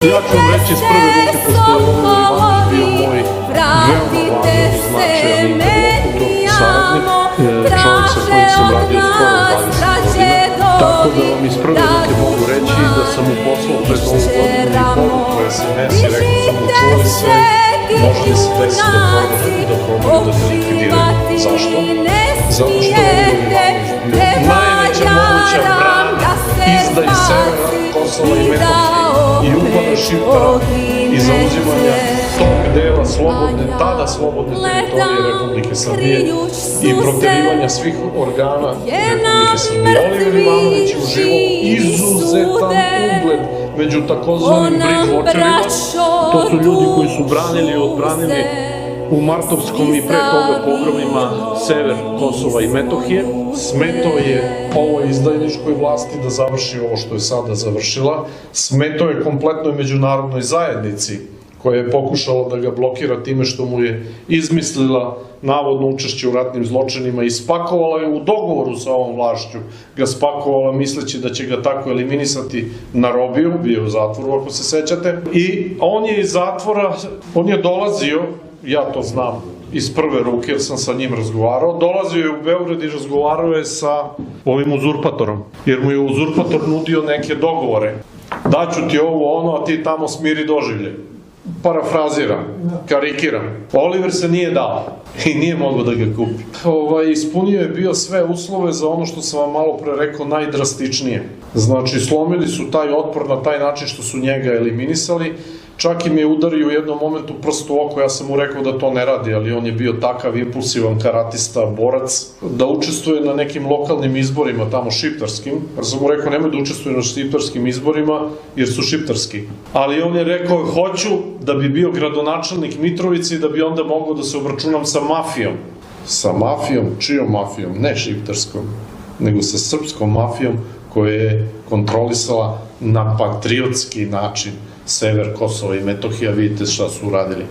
Ja ću vam reći iz prve ruke, pošto je Ivanović bio moj veoma važan i značajan interlokutor, saradnik, čovjek sa kojim sam radio skoro 20 godina, tako da vam iz prve ruke mogu reći da sam mu poslao pred ovu godinu i poruku SMS i rekao sam mu čuli sve, može li se desiti da probaju da te likvidiraju. Zašto? Zato što je Ivanović bio najveća moguća brana izdaji severa, Kosova i Metohije i upada Šiptara i zauzimanja tog dela slobodne, tada slobodne teritorije Republike Srbije i proterivanja svih organa Republike Srbije. Oliver Ivanović je uživao izuzetan ugled među takozvanim bridge-watcherima. To su ljudi koji su branili i odbranili u martovskom i pre toga pogromima sever Kosova i Metohije. Smetao je ovoj izdajničkoj vlasti da završi ovo što je sada završila. Smetao je kompletnoj međunarodnoj zajednici koja je pokušala da ga blokira time što mu je izmislila navodno učešće u ratnim zločinima i spakovala je u dogovoru sa ovom vlašću, ga spakovala misleći da će ga tako eliminisati na robiju, bio u zatvoru ako se sećate. I on je iz zatvora, on je dolazio, ja to znam iz prve ruke jer sam sa njim razgovarao, dolazio je u Beograd i razgovarao je sa ovim uzurpatorom, jer mu je uzurpator nudio neke dogovore. Daću ti ovo ono, a ti tamo smiri doživlje. Parafraziram, karikiram. Oliver se nije dao i nije mogao da ga kupi. Ispunio je bio sve uslove za ono što sam vam malo pre rekao najdrastičnije. Znači, slomili su taj otpor na taj način što su njega eliminisali. Čak im je udario u jednom momentu prst u oko, ja sam mu rekao da to ne radi, ali on je bio takav impulsivan karatista, borac, da učestvuje na nekim lokalnim izborima, tamo šiptarskim, jer sam mu rekao nemoj da učestvuje na šiptarskim izborima, jer su šiptarski. Ali on je rekao, hoću da bi bio gradonačelnik Mitrovice i da bi onda mogao da se obračunam sa mafijom. Sa mafijom? Čijom mafijom? Ne šiptarskom, nego sa srpskom mafijom koja je kontrolisala na patriotski način sever Kosova i Metohija, vidite šta su uradili.